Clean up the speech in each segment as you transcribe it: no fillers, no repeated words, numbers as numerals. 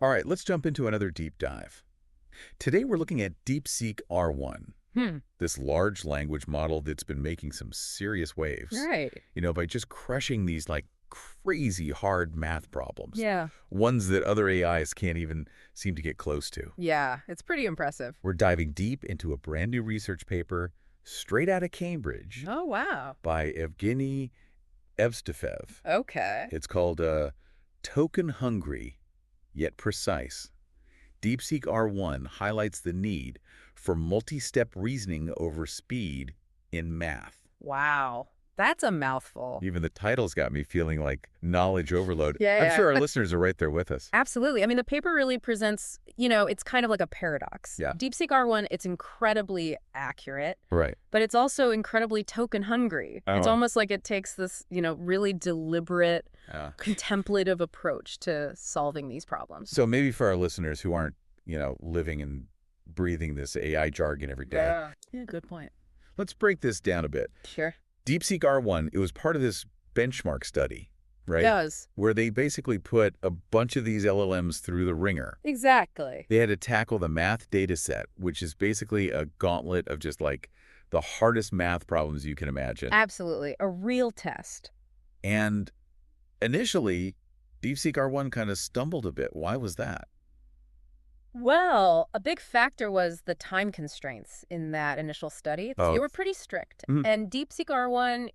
All right, let's jump into another deep dive. Today we're looking at DeepSeek R1, Hmm. this large language model that's been making some serious waves, Right. by just crushing these like crazy hard math problems, Yeah. ones that other AIs can't even seem to get close to. Yeah. It's pretty impressive. We're diving deep into a brand new research paper straight out of Cambridge Oh, wow. by Evgeny Evstafev. Okay. It's called Token Hungry, Yet Precise. DeepSeek R1 highlights the need for multi-step reasoning over speed in math. Wow. That's a mouthful. Even the title's got me feeling like knowledge overload. Yeah, I'm yeah. sure our listeners are right there with us. Absolutely. I mean, the paper really presents, it's kind of like a paradox. Yeah. DeepSeek R1, it's incredibly accurate, Right. but it's also incredibly token hungry. It's Oh. almost like it takes this, really deliberate, Yeah. contemplative approach to solving these problems. So maybe for our listeners who aren't, living and breathing this AI jargon every day, Yeah, good point. let's break this down a bit. Sure. DeepSeek R1, it was part of this benchmark study, right? Does. Where they basically put a bunch of these LLMs through the ringer. Exactly. They had to tackle the math data set, which is basically a gauntlet of just like the hardest math problems you can imagine. Absolutely. A real test. And initially, DeepSeek R1 kind of stumbled a bit. Why was that? Well, a big factor was the time constraints in that initial study. Oh. They were pretty strict. Mhm. And DeepSeek R1,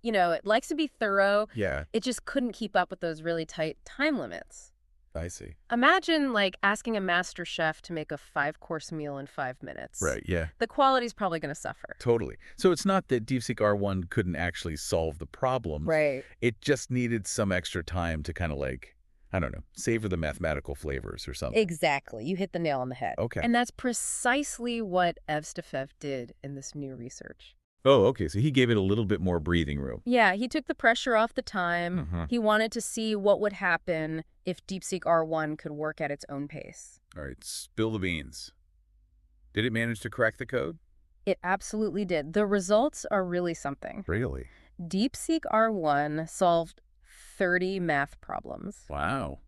it likes to be thorough. Yeah, It just couldn't keep up with those really tight time limits. I see. Imagine, like, asking a master chef to make a 5-course meal in 5 minutes. Right, yeah, The quality's probably going to suffer. totally. So it's not that DeepSeek R1 couldn't actually solve the problem. Right. It just needed some extra time to kind of like, I don't know, savor the mathematical flavors or something. Exactly. You hit the nail on the head. Okay. And that's precisely what Evstafev did in this new research. Oh, okay. So he gave it a little bit more breathing room. Yeah, he took the pressure off the time. Mhm. He wanted to see what would happen if DeepSeek R1 could work at its own pace. All right, spill the beans. Did it manage to crack the code? It absolutely did. The results are really something. Really? DeepSeek R1 solved 30 math problems. Wow.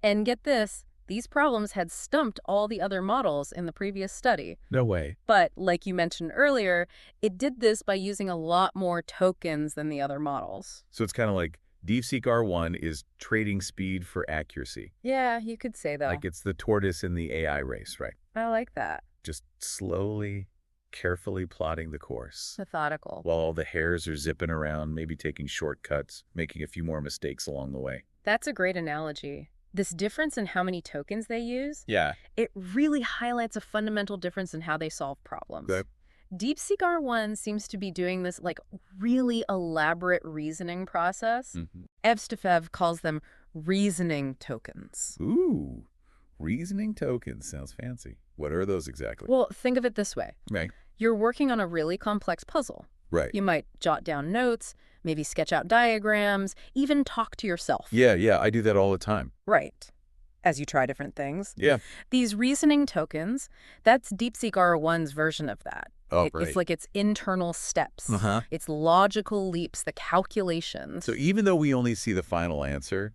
And get this, these problems had stumped all the other models in the previous study. No way. But like you mentioned earlier, it did this by using a lot more tokens than the other models. So it's kind of like DeepSeek R1 is trading speed for accuracy. Yeah, you could say that. Like it's the tortoise in the AI race, right? I like that. Just slowly, carefully plotting the course. Methodical. While all the hares are zipping around, maybe taking shortcuts, making a few more mistakes along the way. That's a great analogy. This difference in how many tokens they use, Yeah. it really highlights a fundamental difference in how they solve problems. Okay. DeepSeek R1 seems to be doing this really elaborate reasoning process. Mm-hmm. Evstafev calls them reasoning tokens. Ooh, reasoning tokens sounds fancy. What are those exactly? Well, think of it this way. Right. You're working on a really complex puzzle. Right. You might jot down notes, maybe sketch out diagrams, even talk to yourself. Yeah, I do that all the time. Right. As you try different things. Yeah. These reasoning tokens, that's DeepSeek R1's version of that. Oh, right. It's like its internal steps, Uh-huh. its logical leaps, the calculations. So even though we only see the final answer,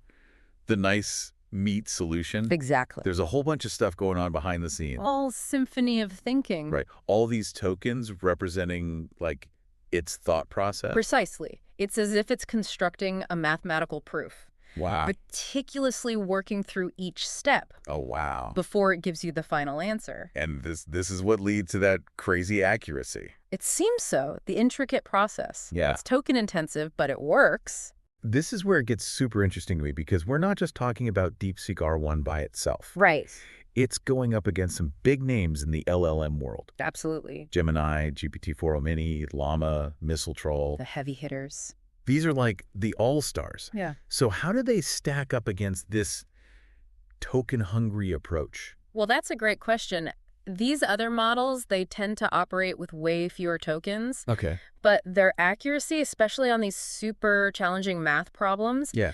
the nice meat solution, Exactly. there's a whole bunch of stuff going on behind the scenes. All symphony of thinking. Right. All these tokens representing like its thought process. Precisely. It's as if it's constructing a mathematical proof, Wow. meticulously working through each step Oh, wow. before it gives you the final answer. And this is what leads to that crazy accuracy. It seems so, the intricate process. Yeah. It's token intensive, but it works. This is where it gets super interesting to me because we're not just talking about DeepSeek R1 by itself. Right. It's going up against some big names in the LLM world. Absolutely. Gemini, GPT-4o Mini, Llama, Mistral. The heavy hitters. These are like the all-stars. Yeah. So how do they stack up against this token-hungry approach? Well, that's a great question. These other models, they tend to operate with way fewer tokens, Okay. but their accuracy, especially on these super challenging math problems, Yeah.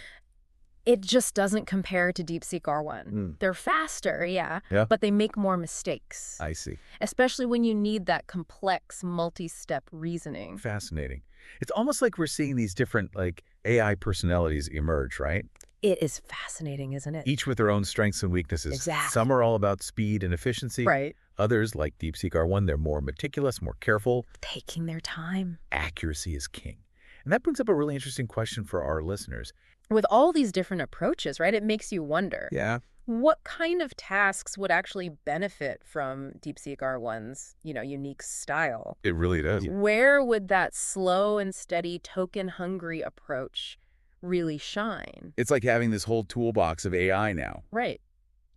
it just doesn't compare to DeepSeek R1. Mm. They're faster, yeah, Yeah. but they make more mistakes, I see. especially when you need that complex multi-step reasoning. Fascinating. It's almost like we're seeing these different like AI personalities emerge, right? It is fascinating, isn't it? Each with their own strengths and weaknesses. Exactly. Some are all about speed and efficiency. Right. Others, like DeepSeek R1, they're more meticulous, more careful. Taking their time. Accuracy is king. And that brings up a really interesting question for our listeners. With all these different approaches, right, it makes you wonder. Yeah. What kind of tasks would actually benefit from DeepSeek R1's, unique style? It really does. Where would that slow and steady token-hungry approach really shine? It's like having this whole toolbox of AI now. Right.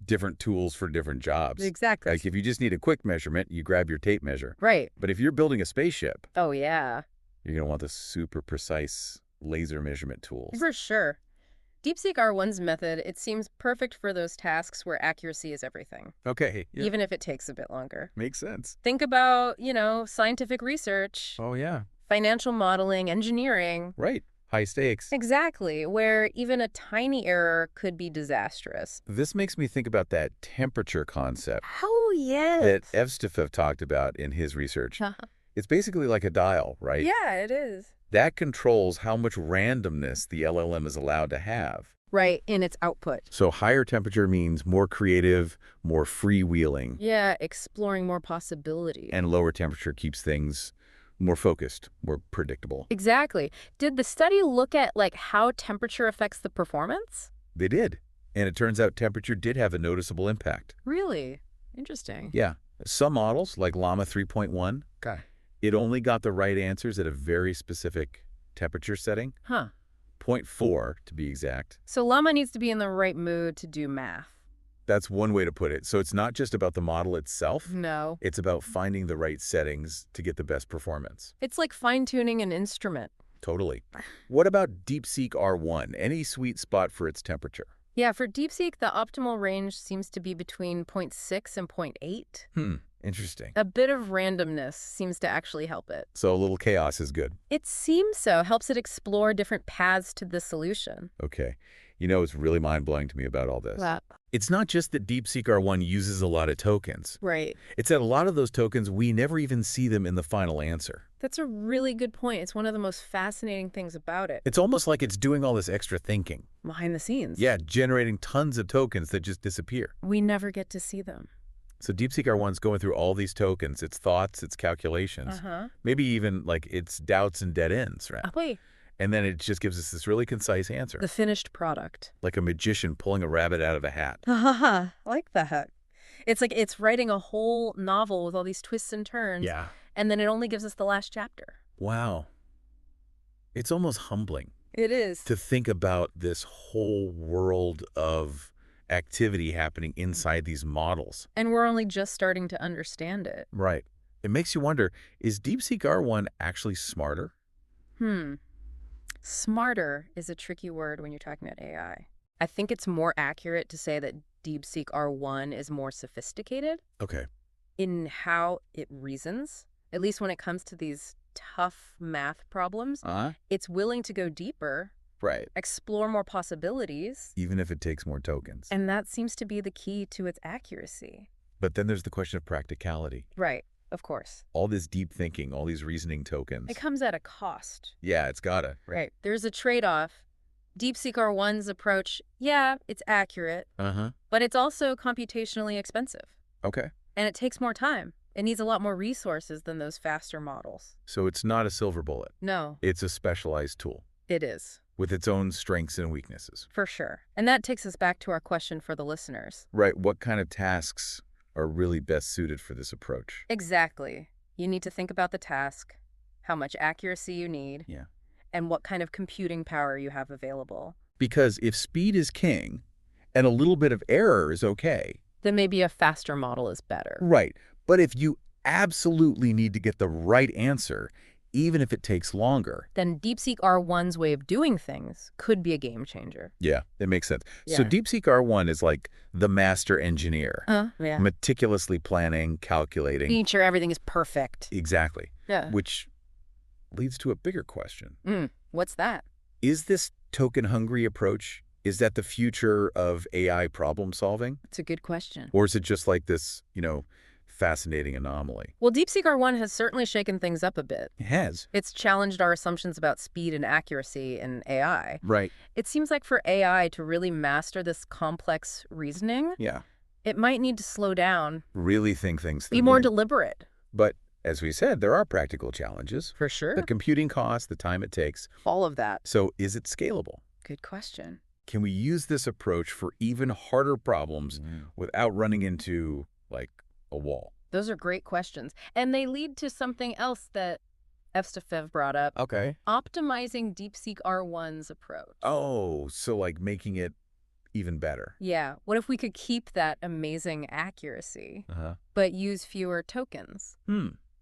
Different tools for different jobs. Exactly. Like if you just need a quick measurement, you grab your tape measure. Right. But if you're building a spaceship, Oh, yeah. you're going to want the super precise laser measurement tools. For sure. DeepSeek R1's method, it seems perfect for those tasks where accuracy is everything, Okay. Yeah. even if it takes a bit longer. Makes sense. Think about, scientific research, Oh, yeah. financial modeling, engineering. Right. High stakes. Exactly, where even a tiny error could be disastrous. This makes me think about that temperature concept Oh, yes. that Evstafev talked about in his research. It's basically like a dial, right? Yeah, it is. That controls how much randomness the LLM is allowed to have. Right, in its output. So higher temperature means more creative, more freewheeling, Yeah, exploring more possibilities. and lower temperature keeps things more focused, more predictable. Exactly. Did the study look at, how temperature affects the performance? They did. And it turns out temperature did have a noticeable impact. Really? Interesting. Yeah. Some models, like Llama 3.1, it only got the right answers at a very specific temperature setting, Huh. 0.4 to be exact. So Llama needs to be in the right mood to do math. That's one way to put it. So it's not just about the model itself. No. It's about finding the right settings to get the best performance. It's like fine-tuning an instrument. Totally. What about DeepSeek R1? Any sweet spot for its temperature? Yeah, for DeepSeek, the optimal range seems to be between 0.6 and 0.8. Interesting. A bit of randomness seems to actually help it. So a little chaos is good. It seems so. Helps it explore different paths to the solution. Okay. It's really mind-blowing to me about all this. Wow. It's not just that DeepSeek R1 uses a lot of tokens. Right. It's that a lot of those tokens, we never even see them in the final answer. That's a really good point. It's one of the most fascinating things about it. It's almost like it's doing all this extra thinking. Behind the scenes. Yeah, generating tons of tokens that just disappear. We never get to see them. So DeepSeek R1's going through all these tokens, its thoughts, its calculations, maybe even like its doubts and dead ends, right? Wait. And then it just gives us this really concise answer. The finished product. Like a magician pulling a rabbit out of a hat. I like that. It's like it's writing a whole novel with all these twists and turns. Yeah. And then it only gives us the last chapter. Wow. It's almost humbling It is. to think about this whole world of activity happening inside these models. And we're only just starting to understand it. Right. It makes you wonder, is DeepSeek R1 actually smarter? Smarter is a tricky word when you're talking about AI. I think it's more accurate to say that DeepSeek R1 is more sophisticated Okay. in how it reasons, at least when it comes to these tough math problems. It's willing to go deeper, Right. explore more possibilities, Even if it takes more tokens. and that seems to be the key to its accuracy. But then there's the question of practicality. Right, of course. All this deep thinking, all these reasoning tokens. It comes at a cost. Yeah, it's gotta. Right. There's a trade-off. DeepSeek R1's approach, yeah, it's accurate, but it's also computationally expensive. Okay. And it takes more time. It needs a lot more resources than those faster models. So it's not a silver bullet. No, It's a specialized tool it is. with its own strengths and weaknesses. For sure. And that takes us back to our question for the listeners. Right. What kind of tasks are really best suited for this approach? Exactly. You need to think about the task, how much accuracy you need, Yeah. and what kind of computing power you have available. Because if speed is king and a little bit of error is okay. Then maybe a faster model is better. Right. But if you absolutely need to get the right answer, even if it takes longer. Then DeepSeek R1's way of doing things could be a game changer. Yeah, it makes sense. So Yeah. DeepSeek R1 is like the master engineer, Yeah. meticulously planning, calculating. Making sure everything is perfect. Exactly. Yeah. Which leads to a bigger question. What's that? Is this token-hungry approach, is that the future of AI problem solving? It's a good question. Or is it just like this, fascinating anomaly. Well, DeepSeek R1 has certainly shaken things up a bit. It has. It's challenged our assumptions about speed and accuracy in AI. Right. It seems like for AI to really master this complex reasoning, Yeah. it might need to slow down, Really think things through. be more deliberate. But as we said, there are practical challenges. For sure. The computing costs, the time it takes. All of that. So is it scalable? Good question. Can we use this approach for even harder problems without running into, like, a wall? Those are great questions. And they lead to something else that Evstafev brought up. Okay. Optimizing DeepSeek R1's approach. Oh, so like making it even better. Yeah. What if we could keep that amazing accuracy, Uh-huh. but use fewer tokens?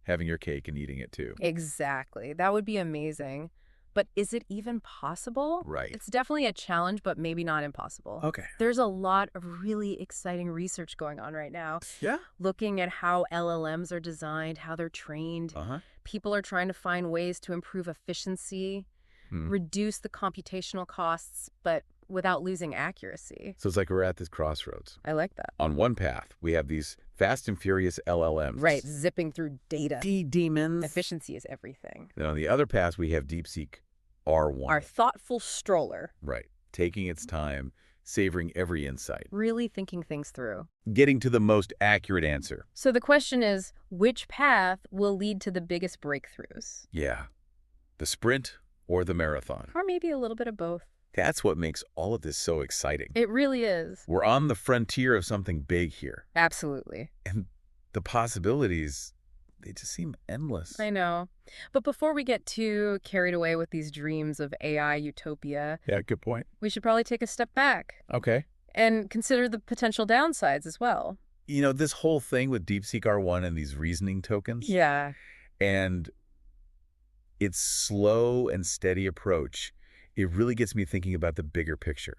Having your cake and eating it too. Exactly. That would be amazing. But is it even possible? Right. It's definitely a challenge, but maybe not impossible. Okay. There's a lot of really exciting research going on right now. Yeah. Looking at how LLMs are designed, how they're trained. Uh-huh. People are trying to find ways to improve efficiency, reduce the computational costs, but without losing accuracy. So it's like we're at this crossroads. I like that. On one path, we have these fast and furious LLMs. Right, zipping through data. Demons. Efficiency is everything. Then on the other path, we have DeepSeek R1. Our thoughtful stroller. Right. Taking its time, savoring every insight. Really thinking things through. Getting to the most accurate answer. So the question is, which path will lead to the biggest breakthroughs? Yeah. The sprint or the marathon. Or maybe a little bit of both. That's what makes all of this so exciting. It really is. We're on the frontier of something big here. Absolutely. And the possibilities, they just seem endless. I know. But before we get too carried away with these dreams of AI utopia, Yeah, good point. we should probably take a step back Okay. and consider the potential downsides as well. You know, this whole thing with DeepSeek R1 and these reasoning tokens. Yeah. And its slow and steady approach, it really gets me thinking about the bigger picture.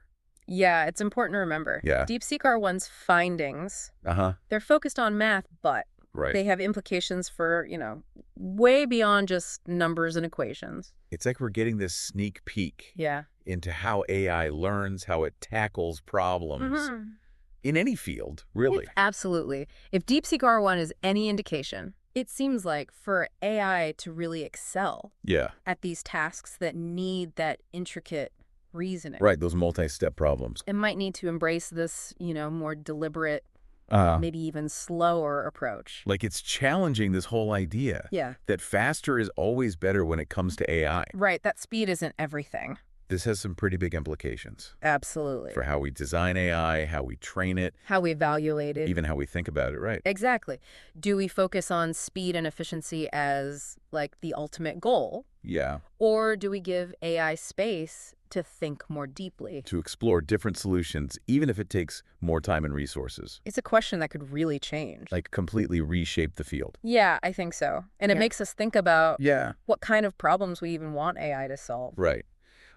Yeah, it's important to remember. Yeah. DeepSeek R1's findings, Uh-huh. they're focused on math, but Right. they have implications for, way beyond just numbers and equations. It's like we're getting this sneak peek Yeah. into how AI learns, how it tackles problems in any field, really. Absolutely. If DeepSeek R1 is any indication, it seems like for AI to really excel Yeah. at these tasks that need that intricate reasoning, Right, those multi-step problems. it might need to embrace this, more deliberate, maybe even slower approach. Like it's challenging this whole idea Yeah. that faster is always better when it comes to AI. Right, that speed isn't everything. This has some pretty big implications Absolutely. for how we design AI, how we train it, How we evaluate it. even how we think about it, right? Exactly. Do we focus on speed and efficiency as, like, the ultimate goal? Yeah, Or do we give AI space to think more deeply? to explore different solutions, even if it takes more time and resources, It's a question that could really change. like completely reshape the field. Yeah, I think so. And it makes us think about Yeah. what kind of problems we even want AI to solve. Right.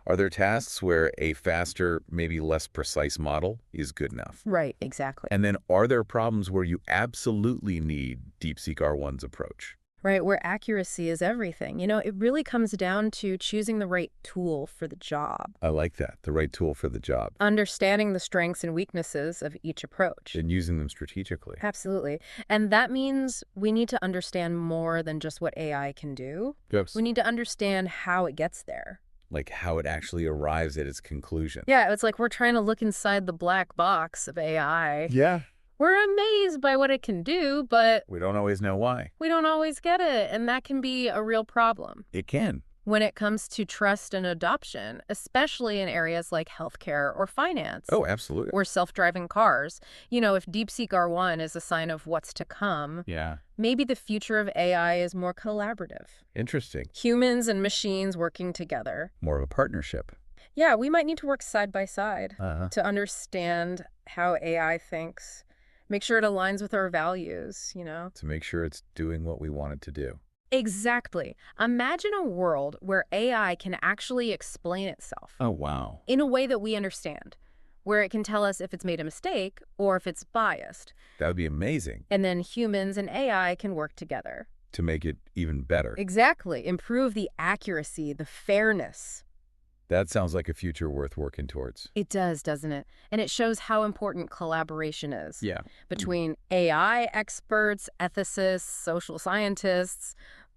Are there tasks where a faster, maybe less precise model is good enough? Right, exactly. And then are there problems where you absolutely need DeepSeek R1's approach? Right, where accuracy is everything. It really comes down to choosing the right tool for the job. I like that, the right tool for the job, Understanding the strengths and weaknesses of each approach. and using them strategically. Absolutely. And that means we need to understand more than just what AI can do. Yes. We need to understand how it gets there. Like how it actually arrives at its conclusion. Yeah, it's like we're trying to look inside the black box of AI. Yeah. We're amazed by what it can do, but We don't always know why. we don't always get it. And that can be a real problem It can. when it comes to trust and adoption, especially in areas like healthcare or finance. Oh, absolutely. Or self-driving cars. If DeepSeek R1 is a sign of what's to come, Yeah. maybe the future of AI is more collaborative. Interesting. Humans and machines working together. More of a partnership. Yeah, we might need to work side by side Uh-huh. to understand how AI thinks, make sure it aligns with our values, To make sure it's doing what we want it to do. Exactly. Imagine a world where AI can actually explain itself Oh, wow. in a way that we understand, where it can tell us if it's made a mistake or if it's biased. That would be amazing And then humans and AI can work together. to make it even better. Exactly. Improve the accuracy, the fairness. That sounds like a future worth working towards. It does, doesn't it? And it shows how important collaboration is. Yeah. Between AI experts, ethicists, social scientists,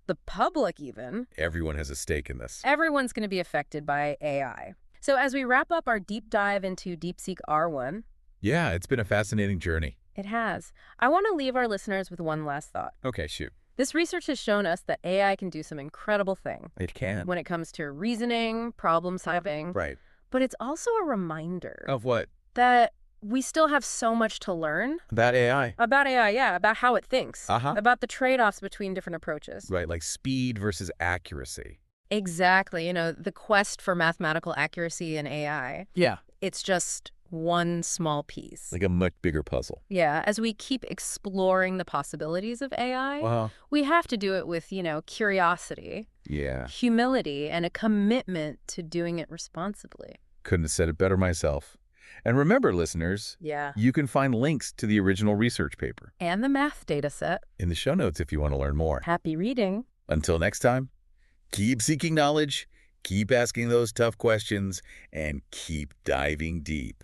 the public even. Everyone has a stake in this. Everyone's going to be affected by AI. So as we wrap up our deep dive into DeepSeek R1, Yeah, it's been a fascinating journey. it has. I want to leave our listeners with one last thought. Okay, shoot. This research has shown us that AI can do some incredible things It can. when it comes to reasoning, problem solving. Right. But it's also a reminder Of what? that we still have so much to learn About AI. about AI, yeah, about how it thinks, about the trade-offs between different approaches. Right, like speed versus accuracy. Exactly. You know, the quest for mathematical accuracy in AI. Yeah. It's just one small piece. Like a much bigger puzzle. Yeah, as we keep exploring the possibilities of AI, we have to do it with, curiosity, Yeah. humility, and a commitment to doing it responsibly. Couldn't have said it better myself. And remember, listeners, Yeah. you can find links to the original research paper And the math data set. in the show notes if you want to learn more. Happy reading. Until next time, keep seeking knowledge, keep asking those tough questions, and keep diving deep.